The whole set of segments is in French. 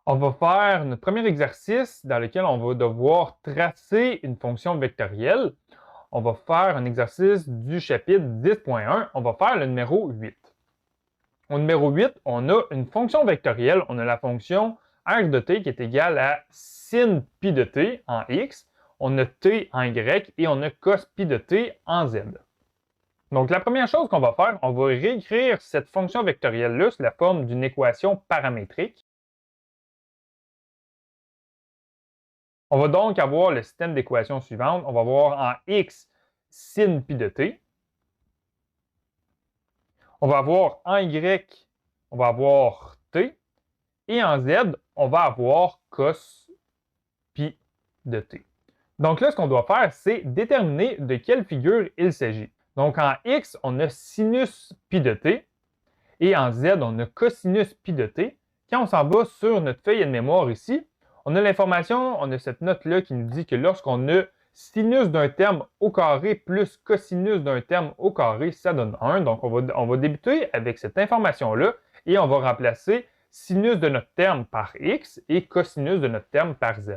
On va faire notre premier exercice dans lequel on va devoir tracer une fonction vectorielle. On va faire un exercice du chapitre 10.1. On va faire le numéro 8. Au numéro 8, on a une fonction vectorielle. On a la fonction r de t qui est égale à sin pi de t en x. On a t en y et on a cos pi de t en z. Donc, la première chose qu'on va faire, on va réécrire cette fonction vectorielle-là sous la forme d'une équation paramétrique. On va donc avoir le système d'équations suivante. On va avoir en x sin pi de t. On va avoir en y, on va avoir t. Et en z, on va avoir cos pi de t. Donc là, ce qu'on doit faire, c'est déterminer de quelle figure il s'agit. Donc en x, on a sinus pi de t. Et en z, on a cosinus pi de t. Quand on s'en va sur notre feuille de mémoire ici, on a l'information, on a cette note-là qui nous dit que lorsqu'on a sinus d'un terme au carré plus cosinus d'un terme au carré, ça donne 1. Donc, on va débuter avec cette information-là et on va remplacer sinus de notre terme par x et cosinus de notre terme par z.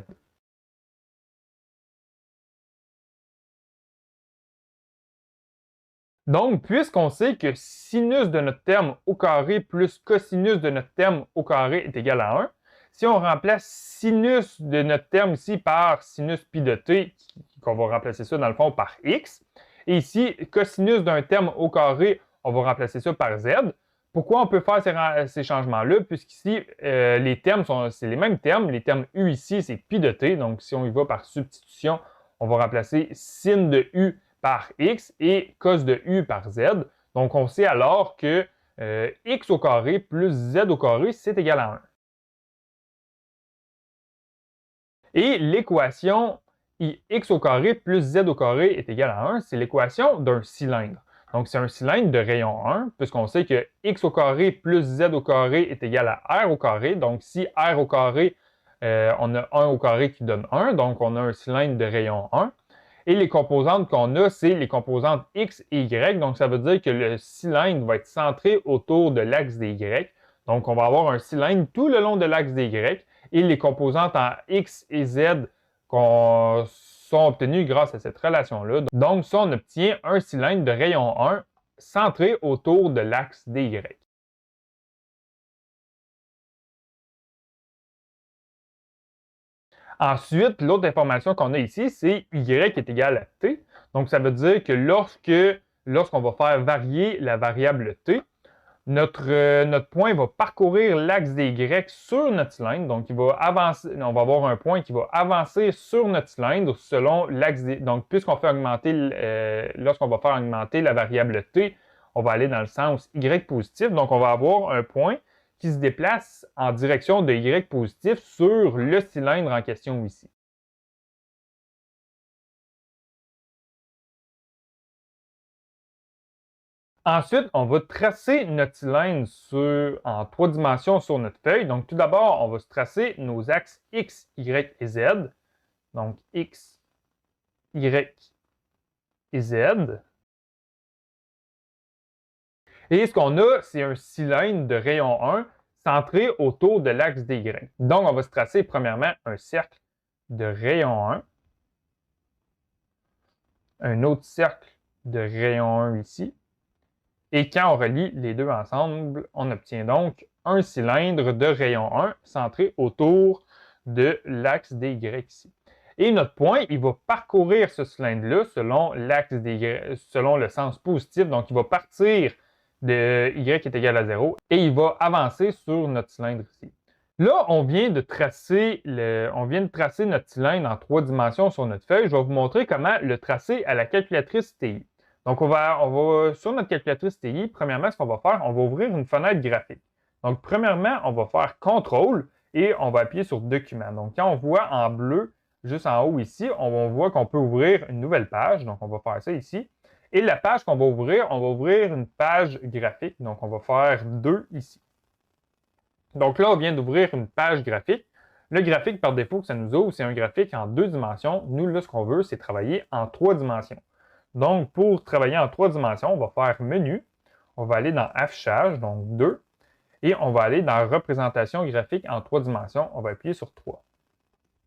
Donc, puisqu'on sait que sinus de notre terme au carré plus cosinus de notre terme au carré est égal à 1, si on remplace sinus de notre terme ici par sinus pi de t, qu'on va remplacer ça dans le fond par x, et ici, cosinus d'un terme au carré, on va remplacer ça par z. Pourquoi on peut faire ces changements-là? Puisqu'ici, les termes c'est les mêmes termes. Les termes u ici, c'est pi de t. Donc, si on y va par substitution, on va remplacer sin de u par x et cos de u par z. Donc, on sait alors que x au carré plus z au carré, c'est égal à 1. Et l'équation x au carré plus z au carré est égal à 1, c'est l'équation d'un cylindre. Donc, c'est un cylindre de rayon 1, puisqu'on sait que x au carré plus z au carré est égal à r au carré. Donc, si r au carré, on a 1 au carré qui donne 1, donc on a un cylindre de rayon 1. Et les composantes qu'on a, c'est les composantes x et y. Donc, ça veut dire que le cylindre va être centré autour de l'axe des y. Donc, on va avoir un cylindre tout le long de l'axe des y. Et les composantes en x et z sont obtenues grâce à cette relation-là. Donc, ça, on obtient un cylindre de rayon 1 centré autour de l'axe des y. Ensuite, l'autre information qu'on a ici, c'est y est égal à t. Donc, ça veut dire que lorsqu'on va faire varier la variable t, notre point va parcourir l'axe des Y sur notre cylindre. Donc, il va avancer, on va avoir un point qui va avancer sur notre cylindre selon l'axe des... Donc, puisqu'on fait augmenter, lorsqu'on va faire augmenter la variable t, on va aller dans le sens Y positif. Donc, on va avoir un point qui se déplace en direction de Y positif sur le cylindre en question ici. Ensuite, on va tracer notre cylindre en 3 dimensions sur notre feuille. Donc, tout d'abord, on va se tracer nos axes X, Y et Z. Donc, X, Y et Z. Et ce qu'on a, c'est un cylindre de rayon 1 centré autour de l'axe des Y. Donc, on va se tracer premièrement un cercle de rayon 1. Un autre cercle de rayon 1 ici. Et quand on relie les deux ensemble, on obtient donc un cylindre de rayon 1 centré autour de l'axe des Y ici. Et notre point, il va parcourir ce cylindre-là selon l'axe des Y, selon le sens positif. Donc, il va partir de Y est égal à 0 et il va avancer sur notre cylindre ici. Là, on vient de tracer notre cylindre en 3 dimensions sur notre feuille. Je vais vous montrer comment le tracer à la calculatrice TI. Donc, sur notre calculatrice TI, premièrement, ce qu'on va faire, on va ouvrir une fenêtre graphique. Donc, premièrement, on va faire CTRL et on va appuyer sur Document. Donc, quand on voit en bleu, juste en haut ici, on voit qu'on peut ouvrir une nouvelle page. Donc, on va faire ça ici. Et la page qu'on va ouvrir, on va ouvrir une page graphique. Donc, on va faire 2 ici. Donc là, on vient d'ouvrir une page graphique. Le graphique, par défaut, que ça nous ouvre, c'est un graphique en 2 dimensions. Nous, là, ce qu'on veut, c'est travailler en 3 dimensions. Donc, pour travailler en 3 dimensions, on va faire Menu. On va aller dans Affichage, donc 2. et on va aller dans représentation graphique en 3 dimensions. On va appuyer sur 3.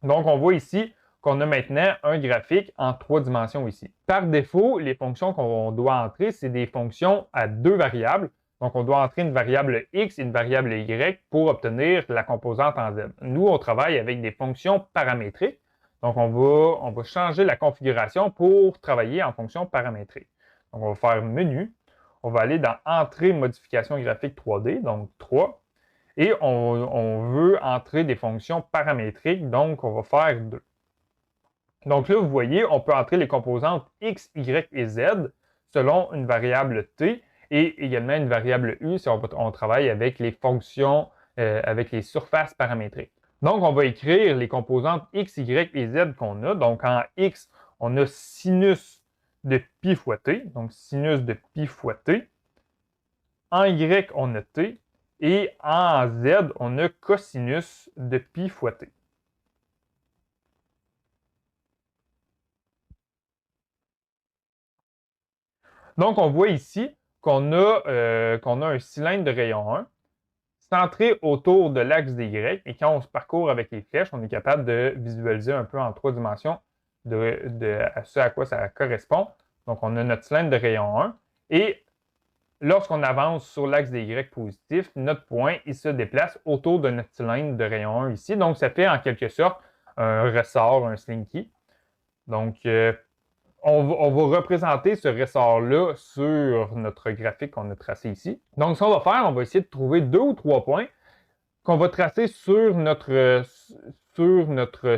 Donc, on voit ici qu'on a maintenant un graphique en 3 dimensions ici. Par défaut, les fonctions qu'on doit entrer, c'est des fonctions à 2 variables. Donc, on doit entrer une variable x et une variable y pour obtenir la composante en z. Nous, on travaille avec des fonctions paramétriques. Donc, on va changer la configuration pour travailler en fonction paramétrique. Donc, on va faire Menu. On va aller dans Entrée, Modification graphique 3D, donc 3. Et on veut entrer des fonctions paramétriques, donc on va faire 2. Donc là, vous voyez, on peut entrer les composantes x, y et z selon une variable t et également une variable u si on travaille avec les fonctions, avec les surfaces paramétriques. Donc, on va écrire les composantes x, y et z qu'on a. Donc, en x, on a sinus de pi fois t, donc sinus de pi fois t. En y, on a t. Et en z, on a cosinus de pi fois t. Donc, on voit ici qu'on a un cylindre de rayon 1 centré autour de l'axe des Y. Et quand on se parcourt avec les flèches, on est capable de visualiser un peu en 3 dimensions ce à quoi ça correspond. Donc, on a notre cylindre de rayon 1. Et lorsqu'on avance sur l'axe des Y positif, notre point, il se déplace autour de notre cylindre de rayon 1 ici. Donc, ça fait en quelque sorte un ressort, un slinky. Donc, on va représenter ce ressort-là sur notre graphique qu'on a tracé ici. Donc, ce qu'on va faire, on va essayer de trouver 2 ou 3 points qu'on va tracer sur notre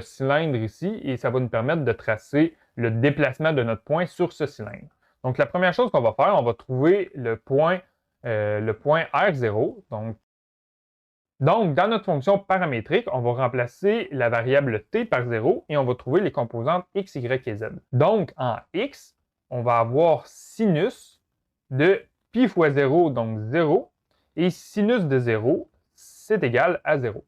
cylindre ici et ça va nous permettre de tracer le déplacement de notre point sur ce cylindre. Donc, la première chose qu'on va faire, on va trouver le point R0. Donc, dans notre fonction paramétrique, on va remplacer la variable t par 0 et on va trouver les composantes x, y et z. Donc, en x, on va avoir sinus de pi fois 0, donc 0, et sinus de 0, c'est égal à 0.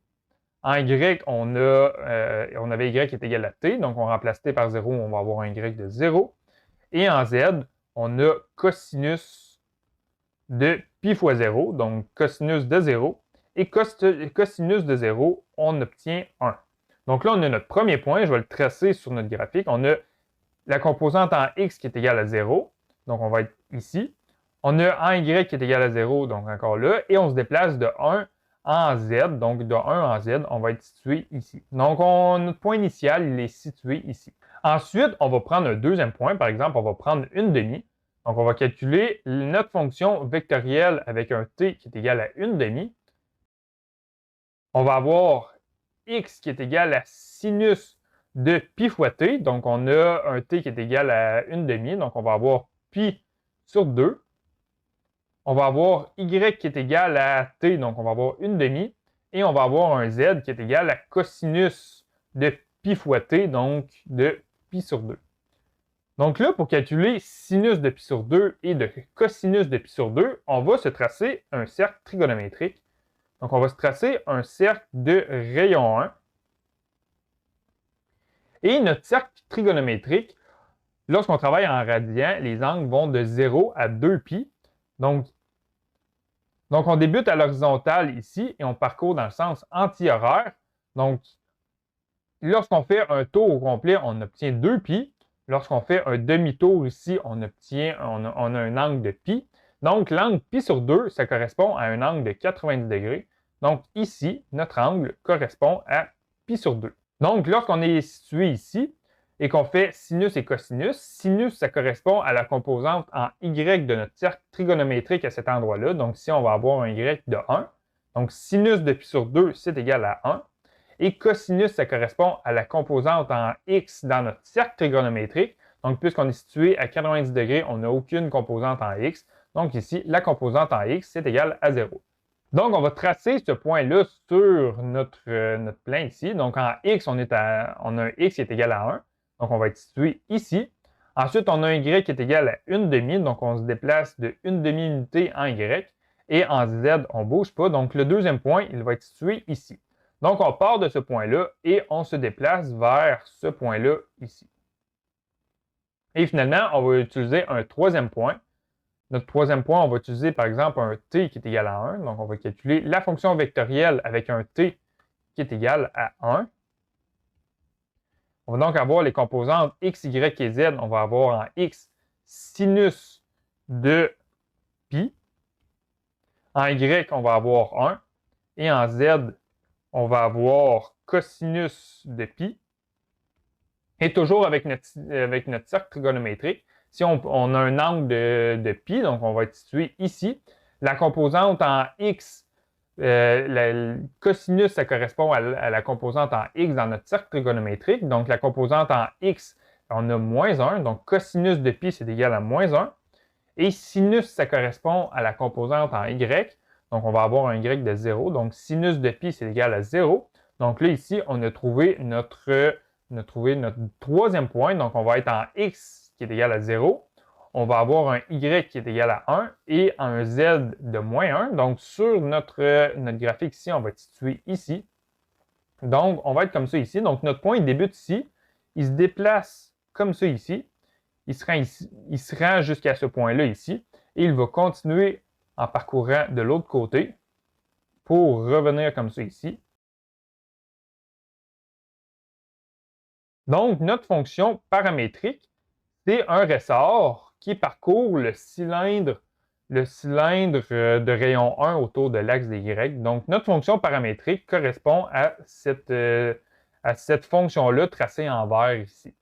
En y, on avait y qui est égal à t, donc on remplace t par 0, on va avoir un y de 0. Et en z, on a cosinus de pi fois 0, donc cosinus de 0. Et cosinus de 0, on obtient 1. Donc là, on a notre premier point. Je vais le tracer sur notre graphique. On a la composante en x qui est égale à 0. Donc, on va être ici. On a en y qui est égal à 0, donc encore là. Et on se déplace de 1 en z. Donc, de 1 en z, on va être situé ici. Donc, notre point initial, il est situé ici. Ensuite, on va prendre un deuxième point. Par exemple, on va prendre une demi. Donc, on va calculer notre fonction vectorielle avec un t qui est égal à une demi. On va avoir x qui est égal à sinus de pi fois t. Donc, on a un t qui est égal à une demi. Donc, on va avoir pi sur 2. On va avoir y qui est égal à t. Donc, on va avoir une demi. Et on va avoir un z qui est égal à cosinus de pi fois t. Donc, de pi sur 2. Donc là, pour calculer sinus de pi sur 2 et de cosinus de pi sur 2, on va se tracer un cercle trigonométrique. Donc, on va se tracer un cercle de rayon 1. Et notre cercle trigonométrique, lorsqu'on travaille en radian, les angles vont de 0 à 2π. Donc on débute à l'horizontale ici et on parcourt dans le sens anti-horaire. Donc, lorsqu'on fait un tour au complet, on obtient 2π. Lorsqu'on fait un demi-tour ici, on a un angle de π. Donc, l'angle π sur 2, ça correspond à un angle de 90 degrés. Donc, ici, notre angle correspond à π sur 2. Donc, lorsqu'on est situé ici et qu'on fait sinus et cosinus, sinus, ça correspond à la composante en y de notre cercle trigonométrique à cet endroit-là. Donc, ici, on va avoir un y de 1. Donc, sinus de π sur 2, c'est égal à 1. Et cosinus, ça correspond à la composante en x dans notre cercle trigonométrique. Donc, puisqu'on est situé à 90 degrés, on n'a aucune composante en x. Donc, ici, la composante en x, c'est égal à 0. Donc, on va tracer ce point-là sur notre plan ici. Donc, en x, on a un x qui est égal à 1. Donc, on va être situé ici. Ensuite, on a un y qui est égal à une demi. Donc, on se déplace de une demi-unité en y. Et en z, on ne bouge pas. Donc, le deuxième point, il va être situé ici. Donc, on part de ce point-là et on se déplace vers ce point-là ici. Et finalement, on va utiliser un troisième point. Notre troisième point, on va utiliser par exemple un t qui est égal à 1. Donc, on va calculer la fonction vectorielle avec un t qui est égal à 1. On va donc avoir les composantes x, y et z. On va avoir en x sinus de pi. En y, on va avoir 1. Et en z, on va avoir cosinus de pi. Et toujours avec notre cercle trigonométrique, si on a un angle de pi, donc on va être situé ici, la composante en x, le cosinus, ça correspond à la composante en x dans notre cercle trigonométrique. Donc la composante en x, on a moins 1, donc cosinus de pi, c'est égal à moins 1. Et sinus, ça correspond à la composante en y, donc on va avoir un y de 0. Donc sinus de pi, c'est égal à 0. Donc là, ici, on a trouvé notre troisième point. Donc on va être en x qui est égal à 0. On va avoir un y qui est égal à 1 et un z de moins 1. Donc sur notre graphique ici, on va être situé ici. Donc on va être comme ça ici. Donc notre point, il débute ici. Il se déplace comme ça ici. Il se rend jusqu'à ce point-là ici. Et il va continuer en parcourant de l'autre côté pour revenir comme ça ici. Donc, notre fonction paramétrique, c'est un ressort qui parcourt le cylindre de rayon 1 autour de l'axe des Y. Donc, notre fonction paramétrique correspond à cette fonction-là tracée en vert ici.